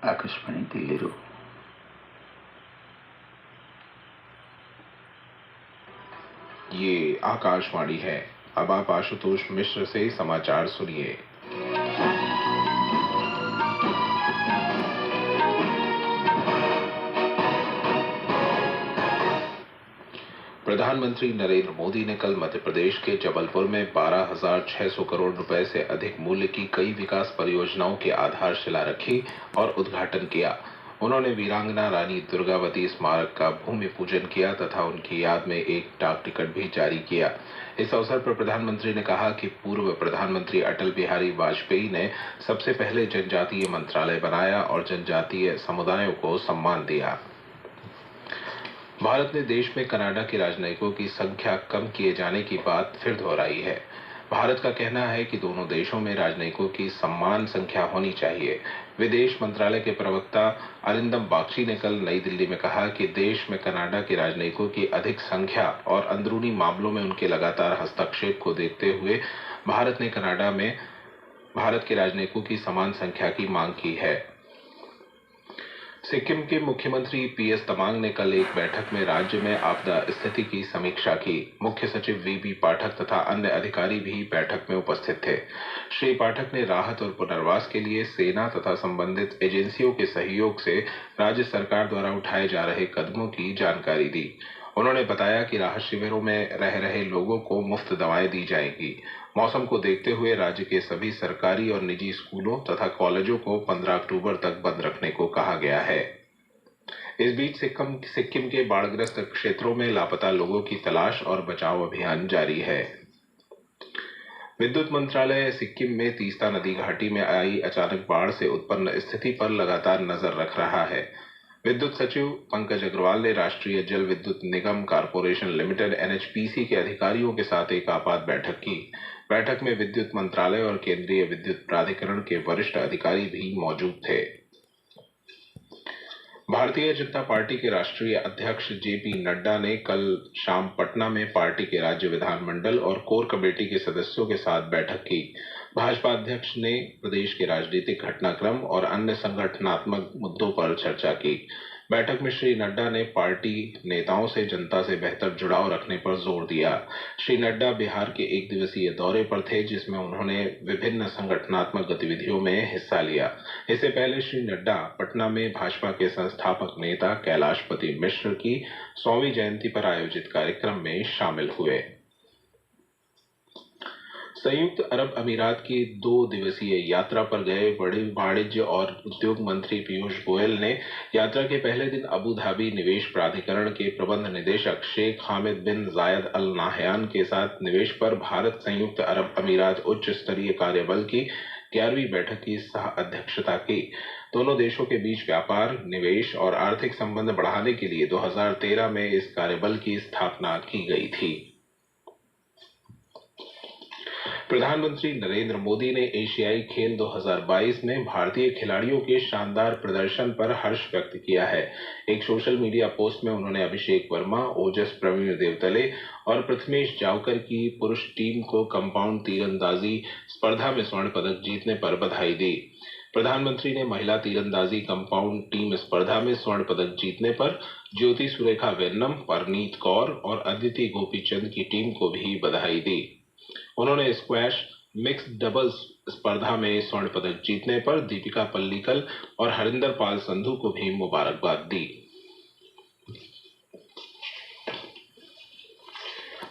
आकाशवाणी दिल्लीରୁ ये आकाशवाणी है। अब आप आशुतोष मिश्र से समाचार सुनिए। प्रधानमंत्री नरेंद्र मोदी ने कल मध्य प्रदेश के जबलपुर में 12,600 करोड़ रुपए से अधिक मूल्य की कई विकास परियोजनाओं की आधारशिला रखी और उद्घाटन किया। उन्होंने वीरांगना रानी दुर्गावती स्मारक का भूमि पूजन किया तथा उनकी याद में एक डाक टिकट भी जारी किया। इस अवसर पर प्रधानमंत्री ने कहा कि पूर्व प्रधानमंत्री अटल बिहारी वाजपेयी ने सबसे पहले जनजातीय मंत्रालय बनाया और जनजातीय समुदायों को सम्मान दिया। भारत ने देश में कनाडा के राजनयिकों की संख्या कम किए जाने की बात फिर दोहराई है। भारत का कहना है कि दोनों देशों में राजनयिकों की समान संख्या होनी चाहिए। विदेश मंत्रालय के प्रवक्ता अरिंदम बागची ने कल नई दिल्ली में कहा कि देश में कनाडा के राजनयिकों की अधिक संख्या और अंदरूनी मामलों में उनके लगातार हस्तक्षेप को देखते हुए भारत ने कनाडा में भारत के राजनयिकों की समान संख्या की मांग की है। सिक्किम के मुख्यमंत्री पीएस तमांग ने कल एक बैठक में राज्य में आपदा स्थिति की समीक्षा की। मुख्य सचिव वीबी पाठक तथा अन्य अधिकारी भी बैठक में उपस्थित थे। श्री पाठक ने राहत और पुनर्वास के लिए सेना तथा संबंधित एजेंसियों के सहयोग से राज्य सरकार द्वारा उठाए जा रहे कदमों की जानकारी दी। उन्होंने बताया कि राहत शिविरों में रह रहे लोगों को मुफ्त दवाएं दी जाएंगी। मौसम को देखते हुए राज्य के सभी सरकारी और निजी स्कूलों तथा कॉलेजों को 15 अक्टूबर तक बंद रखने को कहा गया है। इस बीच सिक्किम के बाढ़ग्रस्त क्षेत्रों में लापता लोगों की तलाश और बचाव अभियान जारी है। विद्युत मंत्रालय सिक्किम में तीस्ता नदी घाटी में आई अचानक बाढ़ से उत्पन्न स्थिति पर लगातार नजर रख रहा है। विद्युत सचिव पंकज अग्रवाल ने राष्ट्रीय जल विद्युत निगम कॉरपोरेशन लिमिटेड एनएचपीसी के अधिकारियों के साथ एक आपात बैठक की। बैठक में विद्युत मंत्रालय और केंद्रीय विद्युत प्राधिकरण के वरिष्ठ अधिकारी भी मौजूद थे। भारतीय जनता पार्टी के राष्ट्रीय अध्यक्ष जेपी नड्डा ने कल शाम पटना में पार्टी के राज्य विधानमंडल और कोर कमेटी के सदस्यों के साथ बैठक की। भाजपा अध्यक्ष ने प्रदेश के राजनीतिक घटनाक्रम और अन्य संगठनात्मक मुद्दों पर चर्चा की। बैठक में श्री नड्डा ने पार्टी नेताओं से जनता से बेहतर जुड़ाव रखने पर जोर दिया। श्री नड्डा बिहार के एक दिवसीय दौरे पर थे, जिसमें उन्होंने विभिन्न संगठनात्मक गतिविधियों में हिस्सा लिया। इससे पहले श्री नड्डा पटना में भाजपा के संस्थापक नेता कैलाशपति मिश्र की 100वीं जयंती पर आयोजित कार्यक्रम में शामिल हुए। संयुक्त अरब अमीरात की 2 दिवसीय यात्रा पर गए बड़े वाणिज्य और उद्योग मंत्री पीयूष गोयल ने यात्रा के पहले दिन अबू धाबी निवेश प्राधिकरण के प्रबंध निदेशक शेख हामिद बिन जायद अल नाहयान के साथ निवेश पर भारत संयुक्त अरब अमीरात उच्च स्तरीय कार्यबल की 11वीं बैठक की सह अध्यक्षता की। दोनों देशों के बीच व्यापार, निवेश और आर्थिक संबंध बढ़ाने के लिए 2013 में इस कार्यबल की स्थापना की गई थी। प्रधानमंत्री नरेंद्र मोदी ने एशियाई खेल 2022 में भारतीय खिलाड़ियों के शानदार प्रदर्शन पर हर्ष व्यक्त किया है। एक सोशल मीडिया पोस्ट में उन्होंने अभिषेक वर्मा, ओजस प्रवीण देवतले और प्रथमेश जावकर की पुरुष टीम को कंपाउंड तीरंदाजी स्पर्धा में स्वर्ण पदक जीतने पर बधाई दी। प्रधानमंत्री ने महिला तीरंदाजी कंपाउंड टीम स्पर्धा में स्वर्ण पदक जीतने पर ज्योति सुरेखा वेन्नम, परनीत कौर और अदिति गोपीचंद की टीम को भी बधाई दी। उन्होंने स्क्वैश मिक्स्ड डबल्स स्पर्धा में स्वर्ण पदक जीतने पर दीपिका पल्लिकल और हरिंदर पाल संधू को भी मुबारकबाद दी।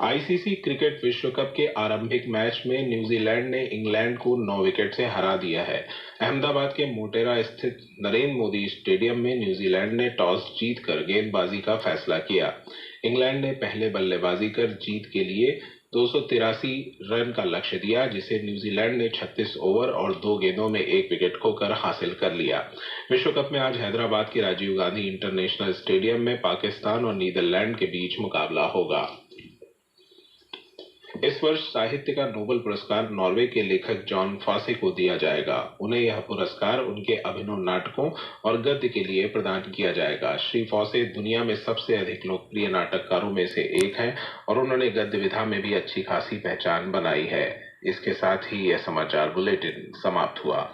आईसीसी क्रिकेट विश्व कप के आरंभिक मैच में न्यूजीलैंड ने इंग्लैंड को 9 विकेट से हरा दिया है। अहमदाबाद के मोटेरा स्थित नरेंद्र मोदी स्टेडियम में न्यूजीलैंड ने टॉस जीतकर गेंदबाजी का फैसला किया। इंग्लैंड ने पहले बल्लेबाजी कर जीत के लिए 283 रन का लक्ष्य दिया, जिसे न्यूजीलैंड ने 36 ओवर और 2 गेंदों में 1 विकेट खोकर हासिल कर लिया। विश्व कप में आज हैदराबाद के राजीव गांधी इंटरनेशनल स्टेडियम में पाकिस्तान और नीदरलैंड के बीच मुकाबला होगा। इस वर्ष साहित्य का नोबेल पुरस्कार नॉर्वे के लेखक जॉन फॉसे को दिया जाएगा। उन्हें यह पुरस्कार उनके अभिनव नाटकों और गद्य के लिए प्रदान किया जाएगा। श्री फॉसे दुनिया में सबसे अधिक लोकप्रिय नाटककारों में से एक हैं और उन्होंने गद्य विधा में भी अच्छी खासी पहचान बनाई है। इसके साथ ही यह समाचार बुलेटिन समाप्त हुआ।